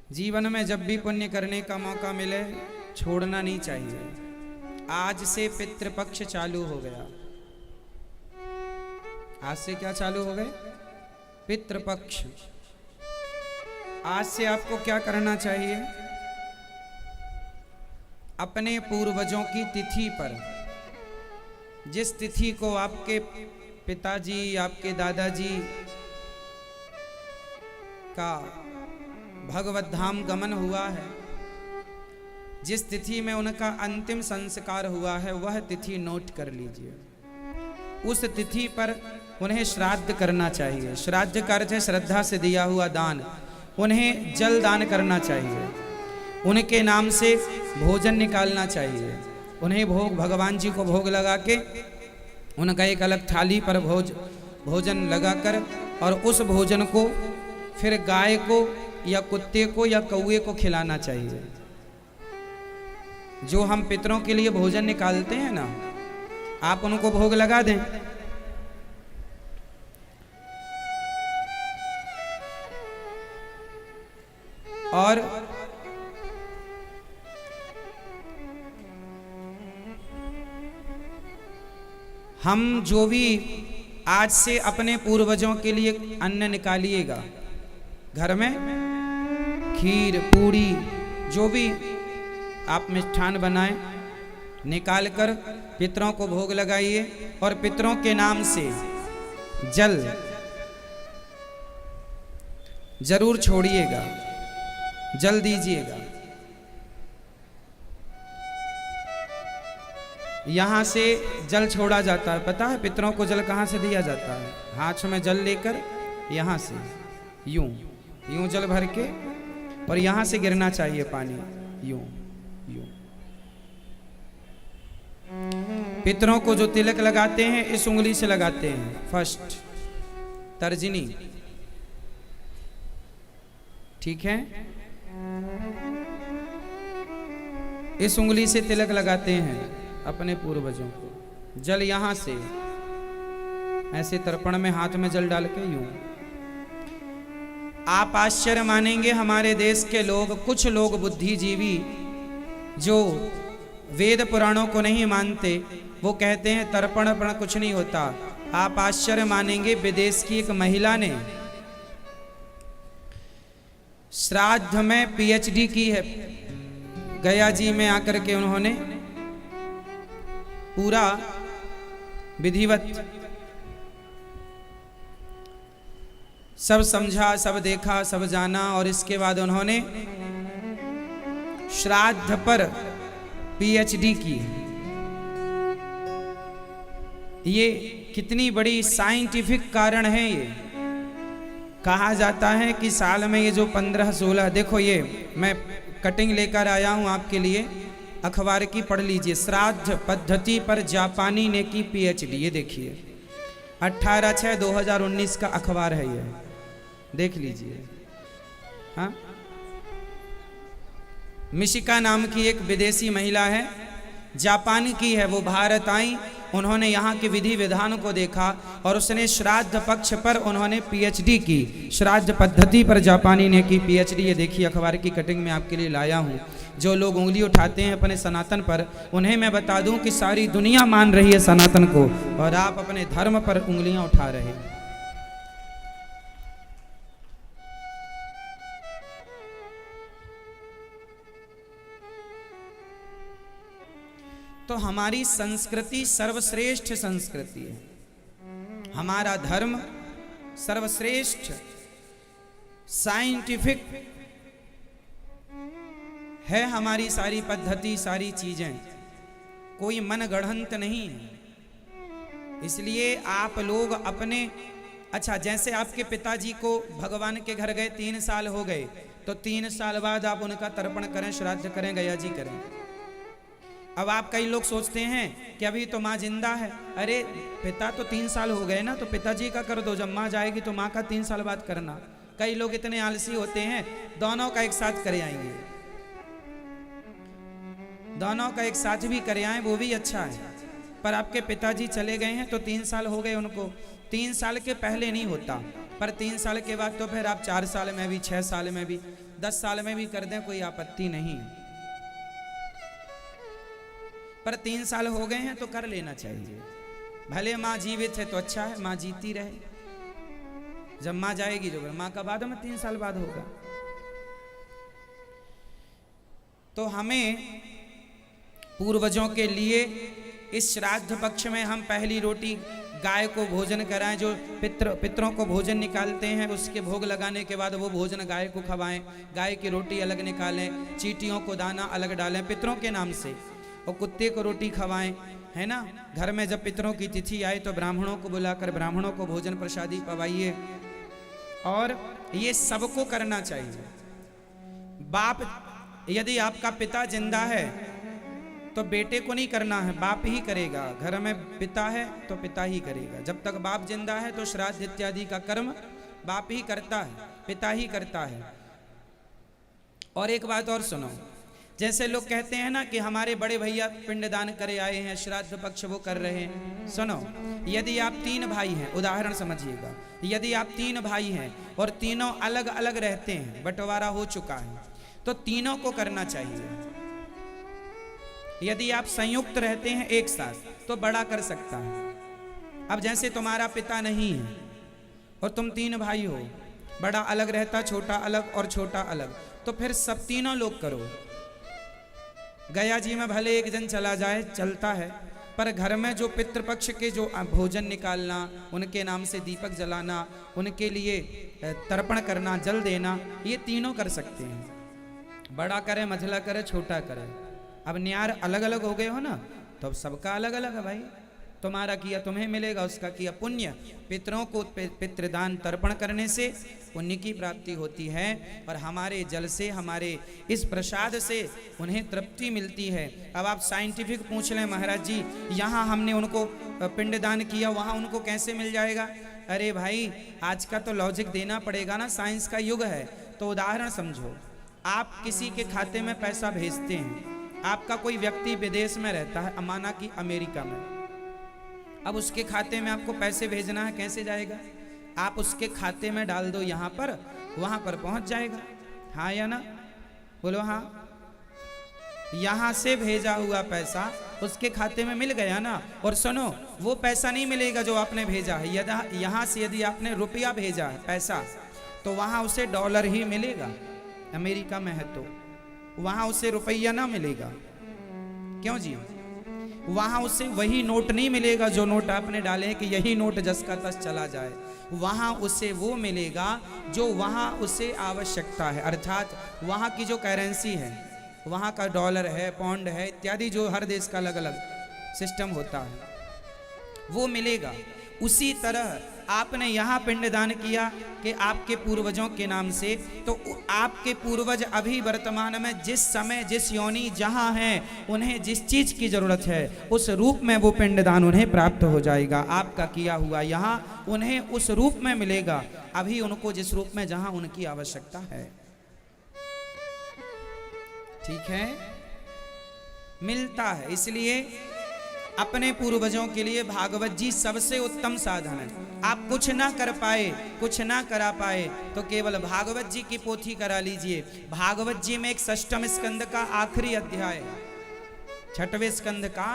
जीवन में जब भी पुण्य करने का मौका मिले छोड़ना नहीं चाहिए। आज से पितृपक्ष चालू हो गया। आज से क्या चालू हो गए? पितृपक्ष। आज से आपको क्या करना चाहिए? अपने पूर्वजों की तिथि पर, जिस तिथि को आपके पिताजी, आपके दादाजी का भगवत धाम गमन हुआ है, जिस तिथि में उनका अंतिम संस्कार हुआ है, वह तिथि नोट कर लीजिए। उस तिथि पर उन्हें श्राद्ध करना चाहिए। श्राद्ध का अर्थ है श्रद्धा से दिया हुआ दान। उन्हें जल दान करना चाहिए। उनके नाम से भोजन निकालना चाहिए। उन्हें भोग, भगवान जी को भोग लगा के उनका एक अलग थाली पर भोजन लगाकर, और उस भोजन को फिर गाय को या कुत्ते को या कौवे को खिलाना चाहिए। जो हम पितरों के लिए भोजन निकालते हैं ना, आप उनको भोग लगा दें। और हम जो भी आज से अपने पूर्वजों के लिए अन्न निकालिएगा, घर में खीर पूड़ी जो भी आप मिष्ठान बनाएं, निकाल कर पितरों को भोग लगाइए। और पितरों के नाम से जल जरूर छोड़िएगा, जल दीजिएगा। यहां से जल छोड़ा जाता है। पता है पितरों को जल कहां से दिया जाता है? हाथ में जल लेकर यहां से यूं यूं जल भर के, और यहां से गिरना चाहिए पानी, यूं यूं। पितरों को जो तिलक लगाते हैं इस उंगली से लगाते हैं, फर्स्ट तर्जनी, ठीक है? इस उंगली से तिलक लगाते हैं अपने पूर्वजों को। जल यहां से ऐसे तर्पण में हाथ में जल डाल के यूं। आप आश्चर्य मानेंगे, हमारे देश के लोग, कुछ लोग बुद्धिजीवी जो वेद पुराणों को नहीं मानते, वो कहते हैं तर्पण पण कुछ नहीं होता। आप आश्चर्य मानेंगे, विदेश की एक महिला ने श्राद्ध में पीएचडी की है। गया जी में आकर के उन्होंने पूरा विधिवत सब समझा, सब देखा, सब जाना, और इसके बाद उन्होंने श्राद्ध पर पीएचडी की। ये कितनी बड़ी साइंटिफिक कारण है। ये कहा जाता है कि साल में ये जो 15-16, देखो ये मैं कटिंग लेकर आया हूं आपके लिए, अखबार की, पढ़ लीजिए। श्राद्ध पद्धति पर जापानी ने की पीएचडी। ये देखिए 18/6/2019 का अखबार है, ये देख लीजिए। हाँ, मिशिका नाम की एक विदेशी महिला है, जापान की है। वो भारत आई, उन्होंने यहाँ के विधि विधान को देखा, और उसने श्राद्ध पक्ष पर उन्होंने पीएचडी की। श्राद्ध पद्धति पर जापानी ने की पीएचडी। ये देखिए अखबार की कटिंग में आपके लिए लाया हूँ। जो लोग उंगली उठाते हैं अपने सनातन पर, उन्हें मैं बता दूं कि सारी दुनिया मान रही है सनातन को, और आप अपने धर्म पर उंगलियां उठा रहे हैं। तो हमारी संस्कृति सर्वश्रेष्ठ संस्कृति है। हमारा धर्म सर्वश्रेष्ठ साइंटिफिक है। हमारी सारी पद्धति, सारी चीजें, कोई मन गढ़ंत नहीं है। इसलिए आप लोग अपने, अच्छा जैसे आपके पिताजी को भगवान के घर गए 3 साल हो गए, तो 3 साल बाद आप उनका तर्पण करें, श्राद्ध करें, गया जी करें। अब आप, कई लोग सोचते हैं कि अभी तो माँ जिंदा है। अरे पिता तो 3 साल हो गए ना, तो पिताजी का कर दो, जब माँ जाएगी तो माँ का 3 साल बाद करना। कई लोग इतने आलसी होते हैं, दोनों का एक साथ करे आएंगे, दोनों का एक साथ भी करे आए, वो भी अच्छा है। पर आपके पिताजी चले गए हैं तो 3 साल हो गए उनको। 3 साल के पहले नहीं होता, पर 3 साल के बाद तो फिर आप 4 साल में भी, 6 साल में भी, 10 साल में भी कर दें कोई आपत्ति नहीं, पर 3 साल हो गए हैं तो कर लेना चाहिए। भले माँ जीवित है तो अच्छा है, माँ जीती रहे। जब माँ जाएगी जो माँ का बाद में 3 साल बाद होगा। तो हमें पूर्वजों के लिए इस श्राद्ध पक्ष में हम पहली रोटी गाय को भोजन कराएं। जो पितरों को भोजन निकालते हैं, उसके भोग लगाने के बाद वो भोजन गाय को खवाएं। गाय की रोटी अलग निकालें, चींटियों को दाना अलग डालें पितरों के नाम से, और कुत्ते को रोटी खवाएं, है ना। घर में जब पितरों की तिथि आए तो ब्राह्मणों को बुलाकर ब्राह्मणों को भोजन प्रसादी पवाइए, और ये सबको करना चाहिए। बाप, यदि आपका पिता जिंदा है तो बेटे को नहीं करना है, बाप ही करेगा। घर में पिता है तो पिता ही करेगा। जब तक बाप जिंदा है तो श्राद्ध इत्यादि का कर्म बाप ही करता है, पिता ही करता है। और एक बात और सुनो, जैसे लोग कहते हैं ना कि हमारे बड़े भैया पिंडदान करे आए हैं, श्राद्ध पक्ष वो कर रहे हैं। सुनो, यदि आप 3 भाई हैं, उदाहरण समझिएगा, यदि आप 3 भाई हैं और तीनों अलग अलग रहते हैं, बंटवारा हो चुका है, तो तीनों को करना चाहिए। यदि आप संयुक्त रहते हैं एक साथ तो बड़ा कर सकता है। अब जैसे तुम्हारा पिता नहीं है और तुम 3 भाई हो, बड़ा अलग रहता, छोटा अलग और छोटा अलग, तो फिर सब तीनों लोग करो। गया जी में भले एक जन चला जाए, चलता है, पर घर में जो पितृपक्ष के जो भोजन निकालना, उनके नाम से दीपक जलाना, उनके लिए तर्पण करना, जल देना, ये तीनों कर सकते हैं। बड़ा करे, मझला करे, छोटा करे। अब न्यार अलग अलग हो गए हो ना, तो अब सबका अलग अलग है भाई। तुम्हारा किया तुम्हें मिलेगा, उसका किया पुण्य। पितरों को पितृदान तर्पण करने से पुण्य की प्राप्ति होती है, और हमारे जल से, हमारे इस प्रसाद से उन्हें तृप्ति मिलती है। अब आप साइंटिफिक पूछ लें, महाराज जी यहाँ हमने उनको पिंडदान किया, वहाँ उनको कैसे मिल जाएगा? अरे भाई, आज का तो लॉजिक देना पड़ेगा ना, साइंस का युग है। तो उदाहरण समझो, आप किसी के खाते में पैसा भेजते हैं, आपका कोई व्यक्ति विदेश में रहता है, माना कि अमेरिका में, अब उसके खाते में आपको पैसे भेजना है, कैसे जाएगा? आप उसके खाते में डाल दो यहाँ पर, वहाँ पर पहुँच जाएगा। हाँ या ना? बोलो हाँ। यहाँ से भेजा हुआ पैसा उसके खाते में मिल गया ना। और सुनो, वो पैसा नहीं मिलेगा जो आपने भेजा है। यदि यहाँ से यदि आपने रुपया भेजा है, पैसा, तो वहाँ उसे डॉलर ही मिलेगा। अमेरिका में है तो वहां उसे रुपया ना मिलेगा। क्यों जी? वहां उसे वही नोट नहीं मिलेगा जो नोट आपने डाले कि यही नोट जस का तस चला जाए। वहां उसे वो मिलेगा जो वहां उसे आवश्यकता है, अर्थात वहां की जो करेंसी है, वहां का डॉलर है, पाउंड है इत्यादि, जो हर देश का अलग अलग सिस्टम होता है, वो मिलेगा। उसी तरह आपने यहाँ पिंडदान किया कि आपके पूर्वजों के नाम से, तो आपके पूर्वज अभी वर्तमान में जिस समय, जिस योनि जहाँ हैं, उन्हें जिस चीज़ की ज़रूरत है उस रूप में वो पिंडदान उन्हें प्राप्त हो जाएगा। आपका किया हुआ यहाँ उन्हें उस रूप में मिलेगा, अभी उनको जिस रूप में जहाँ उनकी आवश्यकता है। ठीक है, मिलता है। इसलिए अपने पूर्वजों के लिए भागवत जी सबसे उत्तम साधन है। आप कुछ ना कर पाए, कुछ ना करा पाए, तो केवल भागवत जी की पोथी करा लीजिए। भागवत जी में एक 6वें स्कंद का आखिरी अध्याय, 6वें स्कंद का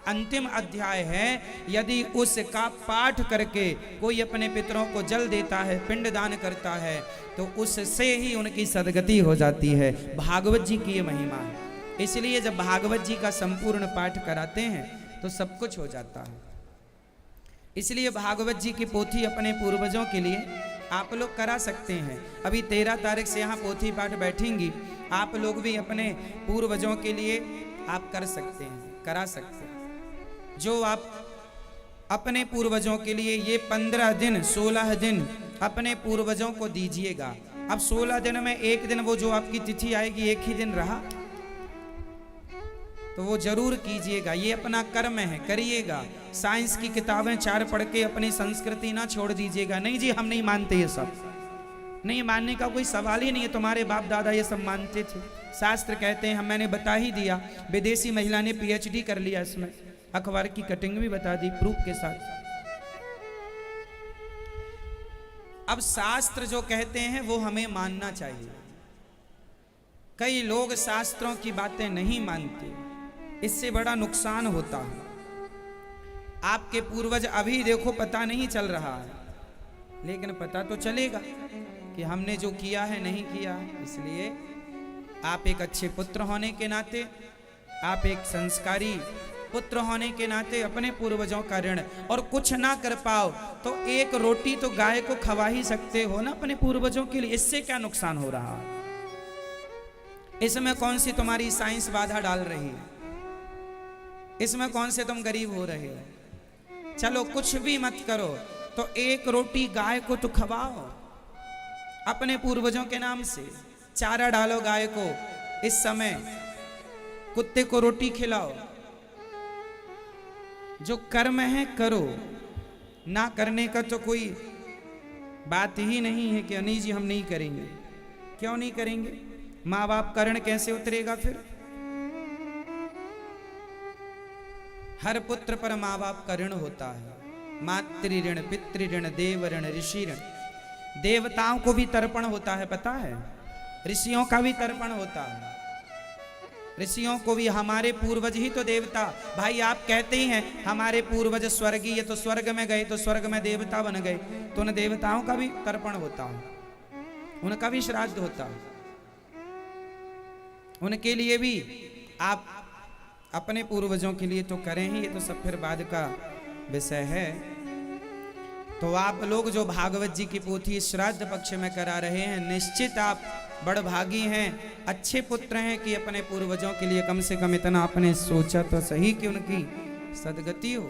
अंतिम अध्याय है। यदि उसका पाठ करके कोई अपने पितरों को जल देता है, पिंडदान करता है, तो उससे ही उनकी सदगति हो जाती है। भागवत जी की ये महिमा है। इसलिए जब भागवत जी का संपूर्ण पाठ कराते हैं तो सब कुछ हो जाता है। इसलिए भागवत जी की पोथी अपने पूर्वजों के लिए आप लोग करा सकते हैं। अभी 13 तारीख से यहाँ पोथी पाठ बैठेंगी, आप लोग भी अपने पूर्वजों के लिए आप कर सकते हैं, करा सकते हैं। जो आप अपने पूर्वजों के लिए ये 15 दिन 16 दिन अपने पूर्वजों को दीजिएगा। अब 16 दिन में एक दिन वो जो आपकी तिथि आएगी, एक ही दिन रहा, तो वो जरूर कीजिएगा। ये अपना कर्म है, करिएगा। साइंस की किताबें 4 पढ़ के अपनी संस्कृति ना छोड़ दीजिएगा। नहीं जी, हम नहीं मानते, ये सब नहीं मानने का कोई सवाल ही नहीं है। तुम्हारे बाप दादा ये सब मानते थे। शास्त्र कहते हैं, मैंने बता ही दिया, विदेशी महिला ने PhD कर लिया इसमें, अखबार की कटिंग भी बता दी प्रूफ के साथ। अब शास्त्र जो कहते हैं वो हमें मानना चाहिए। कई लोग शास्त्रों की बातें नहीं मानते, इससे बड़ा नुकसान होता है। आपके पूर्वज अभी देखो पता नहीं चल रहा है, लेकिन पता तो चलेगा कि हमने जो किया है नहीं किया है। इसलिए आप एक अच्छे पुत्र होने के नाते, आप एक संस्कारी पुत्र होने के नाते अपने पूर्वजों का ऋण, और कुछ ना कर पाओ तो एक रोटी तो गाय को खवा ही सकते हो ना अपने पूर्वजों के लिए। इससे क्या नुकसान हो रहा है? इसमें कौन सी तुम्हारी साइंस बाधा डाल रही है? इसमें कौन से तुम गरीब हो रहे हो? चलो कुछ भी मत करो तो एक रोटी गाय को तो खवाओ अपने पूर्वजों के नाम से। चारा डालो गाय को, इस समय कुत्ते को रोटी खिलाओ। जो कर्म है करो, ना करने का तो कोई बात ही नहीं है कि अनी जी हम नहीं करेंगे। क्यों नहीं करेंगे? माँ बाप का ऋण कैसे उतरेगा फिर? हर पुत्र पर माँ बाप का ऋण होता है। मातृ ऋण, पितृ ऋण, देव ऋण, ऋषि ऋण। देवताओं को भी तर्पण होता है, पता है? ऋषियों का भी तर्पण होता है। ऋषियों को भी, हमारे पूर्वज ही तो देवता। भाई आप कहते ही हैं हमारे पूर्वज स्वर्गीय, तो स्वर्ग में गए तो स्वर्ग में देवता बन गए, तो उन देवताओं का भी तर्पण होता है, उनका भी श्राद्ध होता है। उनके लिए भी आप अपने पूर्वजों के लिए तो करें ही, ये तो सब फिर बाद का विषय है। तो आप लोग जो भागवत जी की पोथी श्राद्ध पक्ष में करा रहे हैं, निश्चित आप बड़भागी हैं, अच्छे पुत्र हैं कि अपने पूर्वजों के लिए कम से कम इतना आपने सोचा तो सही कि उनकी सदगति हो।